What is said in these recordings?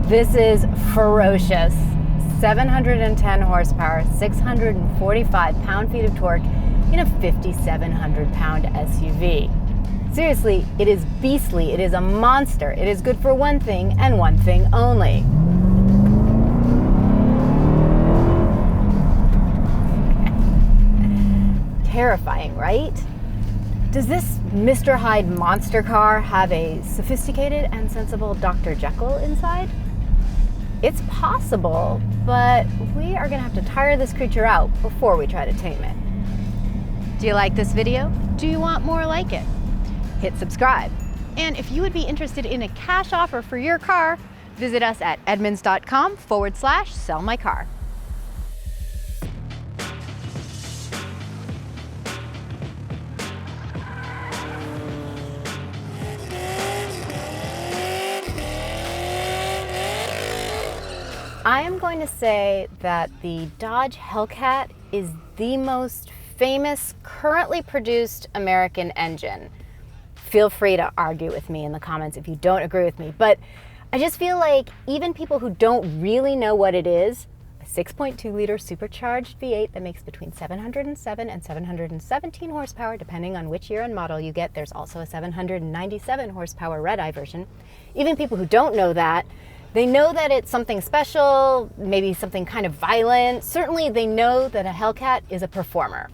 This is ferocious. 710 horsepower, 645 pound-feet of torque in a 5,700 pound SUV. Seriously, it is beastly. It is a monster. It is good for one thing and one thing only. Terrifying, right? Does this Mr. Hyde monster car have a sophisticated and sensible Dr. Jekyll inside? It's possible, but we are going to have to tire this creature out before we try to tame it. Do you like this video? Do you want more like it? Hit subscribe. And if you would be interested in a cash offer for your car, visit us at edmunds.com/sell-my-car. I am going to say that the Dodge Hellcat is the most famous currently produced American engine. Feel free to argue with me in the comments if you don't agree with me, but I just feel like even people who don't really know what it is, a 6.2 liter supercharged V8 that makes between 707 and 717 horsepower depending on which year and model you get. There's also a 797 horsepower red-eye version. Even people who don't know that, they know that it's something special, maybe something kind of violent. Certainly they know that a Hellcat is a performer.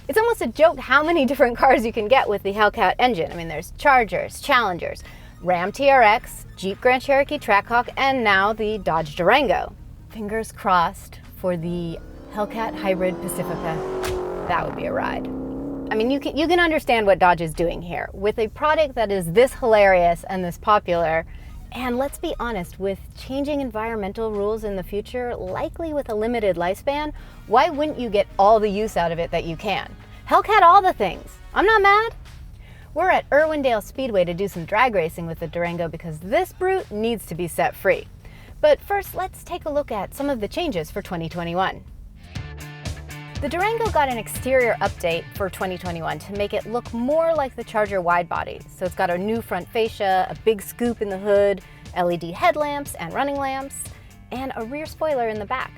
It's almost a joke how many different cars you can get with the Hellcat engine. I mean, there's Chargers, Challengers, Ram TRX, Jeep Grand Cherokee Trackhawk, and now the Dodge Durango. Fingers crossed for the Hellcat Hybrid Pacifica. That would be a ride. I mean, you can understand what Dodge is doing here. With a product that is this hilarious and this popular, and let's be honest, with changing environmental rules in the future, likely with a limited lifespan, why wouldn't you get all the use out of it that you can? Hellcat all the things. I'm not mad. We're at Irwindale Speedway to do some drag racing with the Durango because this brute needs to be set free. But first, let's take a look at some of the changes for 2021. The Durango got an exterior update for 2021 to make it look more like the Charger wide body. So it's got a new front fascia, a big scoop in the hood, LED headlamps and running lamps, and a rear spoiler in the back.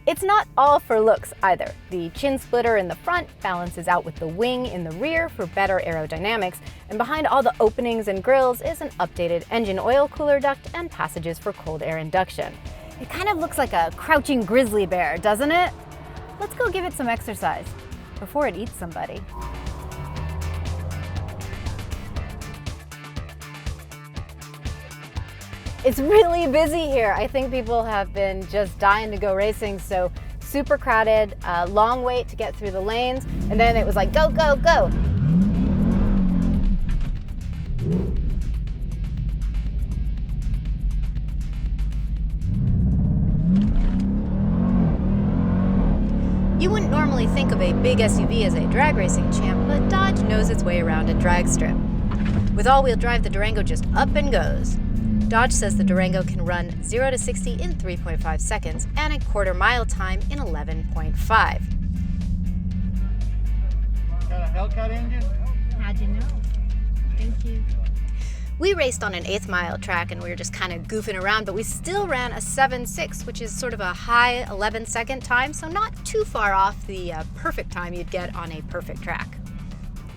It's not all for looks either. The chin splitter in the front balances out with the wing in the rear for better aerodynamics, and behind all the openings and grills is an updated engine oil cooler duct and passages for cold air induction. It kind of looks like a crouching grizzly bear, doesn't it? Let's go give it some exercise before it eats somebody. It's really busy here. I think people have been just dying to go racing, so super crowded, long wait to get through the lanes, and then it was like, go, go, go. You wouldn't normally think of a big SUV as a drag racing champ, but Dodge knows its way around a drag strip. With all-wheel drive, the Durango just up and goes. Dodge says the Durango can run 0 to 60 in 3.5 seconds and a quarter-mile time in 11.5. Got a Hellcat engine? How'd you know? Thank you. We raced on an 1/8 mile track and we were just kind of goofing around, but we still ran a 7.6, which is sort of a high 11-second time, so not too far off the perfect time you'd get on a perfect track.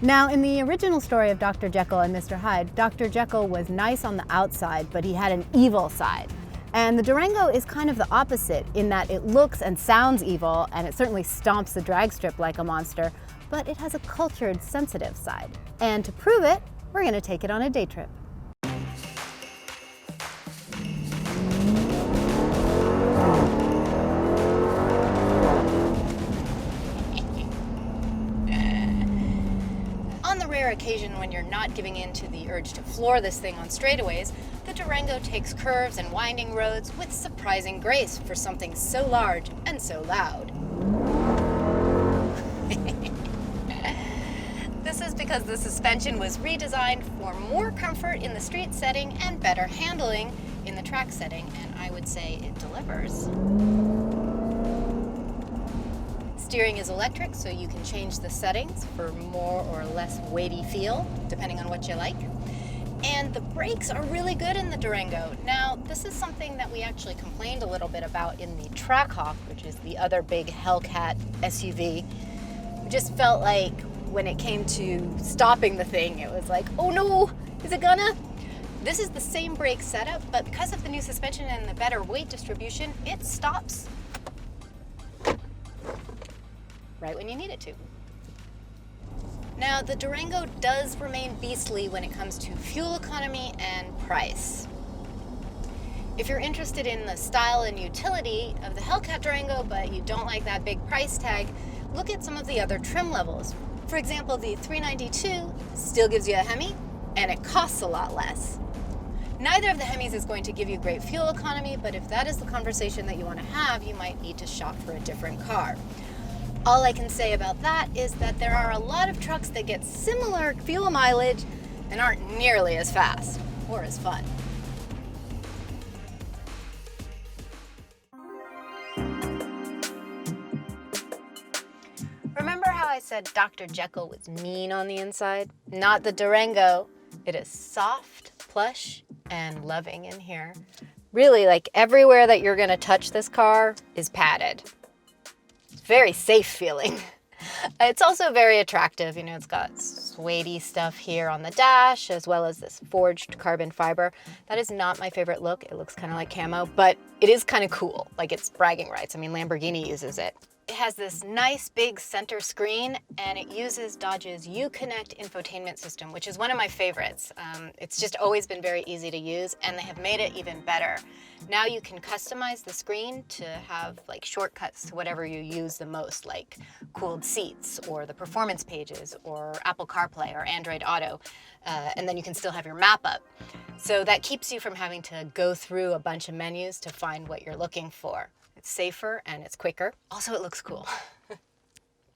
Now, in the original story of Dr. Jekyll and Mr. Hyde, Dr. Jekyll was nice on the outside, but he had an evil side. And the Durango is kind of the opposite in that it looks and sounds evil, and it certainly stomps the drag strip like a monster, but it has a cultured, sensitive side. And to prove it, we're going to take it on a day trip. Occasion when you're not giving in to the urge to floor this thing on straightaways, the Durango takes curves and winding roads with surprising grace for something so large and so loud. This is because the suspension was redesigned for more comfort in the street setting and better handling in the track setting, and I would say it delivers. Steering is electric, so you can change the settings for more or less weighty feel, depending on what you like. And the brakes are really good in the Durango. Now, this is something that we actually complained a little bit about in the Trackhawk, which is the other big Hellcat SUV. We just felt like when it came to stopping the thing, it was like, oh no, is it gonna? This is the same brake setup, but because of the new suspension and the better weight distribution, it stops right when you need it to. Now, the Durango does remain beastly when it comes to fuel economy and price. If you're interested in the style and utility of the Hellcat Durango, but you don't like that big price tag, look at some of the other trim levels. For example, the 392 still gives you a Hemi, and it costs a lot less. Neither of the Hemis is going to give you great fuel economy, but if that is the conversation that you want to have, you might need to shop for a different car. All I can say about that is that there are a lot of trucks that get similar fuel mileage and aren't nearly as fast or as fun. Remember how I said Dr. Jekyll was mean on the inside? Not the Durango. It is soft, plush, and loving in here. Really, like everywhere that you're gonna touch this car is padded. It's very safe feeling. It's also very attractive. You know, it's got suede-y stuff here on the dash, as well as this forged carbon fiber. That is not my favorite look. It looks kind of like camo, but it is kind of cool. Like, it's bragging rights. I mean, Lamborghini uses it. It has this nice big center screen, and it uses Dodge's Uconnect infotainment system, which is one of my favorites. It's just always been very easy to use, and they have made it even better. Now you can customize the screen to have like shortcuts to whatever you use the most, like cooled seats or the performance pages or Apple CarPlay or Android Auto, and then you can still have your map up. So that keeps you from having to go through a bunch of menus to find what you're looking for. It's safer and it's quicker. Also, it looks cool.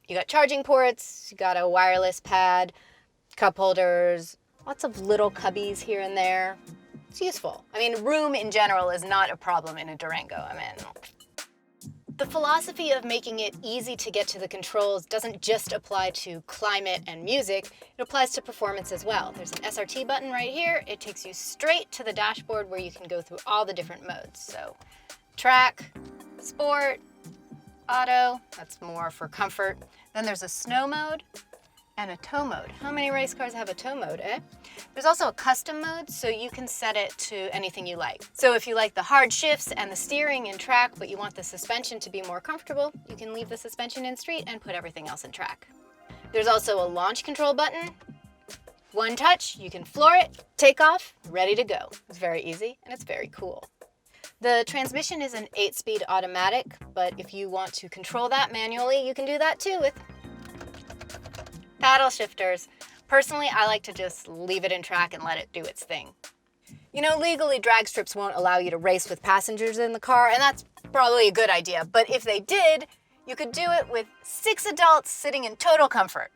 You got charging ports, you got a wireless pad, cup holders, lots of little cubbies here and there. It's useful. I mean, room in general is not a problem in a Durango. I mean, the philosophy of making it easy to get to the controls doesn't just apply to climate and music, it applies to performance as well. There's an SRT button right here. It takes you straight to the dashboard where you can go through all the different modes. So, track, sport, auto, that's more for comfort. Then there's a snow mode and a tow mode. How many race cars have a tow mode, eh? There's also a custom mode, so you can set it to anything you like. So if you like the hard shifts and the steering in track, but you want the suspension to be more comfortable, you can leave the suspension in street and put everything else in track. There's also a launch control button. One touch, you can floor it, take off, ready to go. It's very easy and it's very cool. The transmission is an 8-speed automatic, but if you want to control that manually, you can do that too with paddle shifters. Personally, I like to just leave it in track and let it do its thing. You know, legally, drag strips won't allow you to race with passengers in the car, and that's probably a good idea. But if they did, you could do it with 6 adults sitting in total comfort.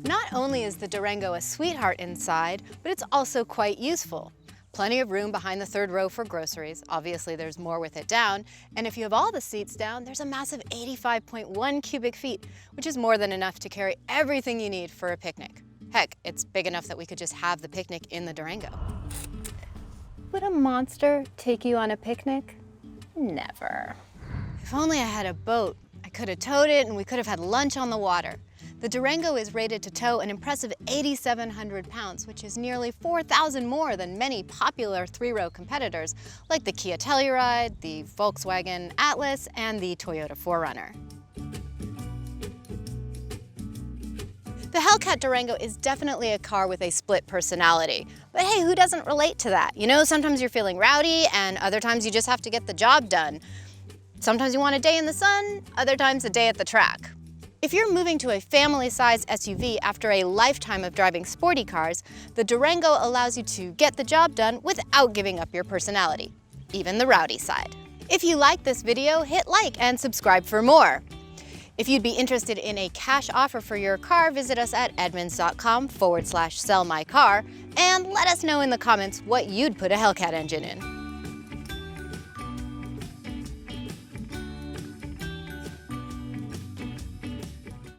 Not only is the Durango a sweetheart inside, but it's also quite useful. Plenty of room behind the third row for groceries. Obviously, there's more with it down. And if you have all the seats down, there's a massive 85.1 cubic feet, which is more than enough to carry everything you need for a picnic. Heck, it's big enough that we could just have the picnic in the Durango. Would a monster take you on a picnic? Never. If only I had a boat. I could have towed it and we could have had lunch on the water. The Durango is rated to tow an impressive 8,700 pounds, which is nearly 4,000 more than many popular 3-row competitors, like the Kia Telluride, the Volkswagen Atlas, and the Toyota 4Runner. The Hellcat Durango is definitely a car with a split personality. But hey, who doesn't relate to that? You know, sometimes you're feeling rowdy, and other times you just have to get the job done. Sometimes you want a day in the sun, other times a day at the track. If you're moving to a family-sized SUV after a lifetime of driving sporty cars, the Durango allows you to get the job done without giving up your personality, even the rowdy side. If you like this video, hit like and subscribe for more. If you'd be interested in a cash offer for your car, visit us at edmunds.com/sellmycar and let us know in the comments what you'd put a Hellcat engine in.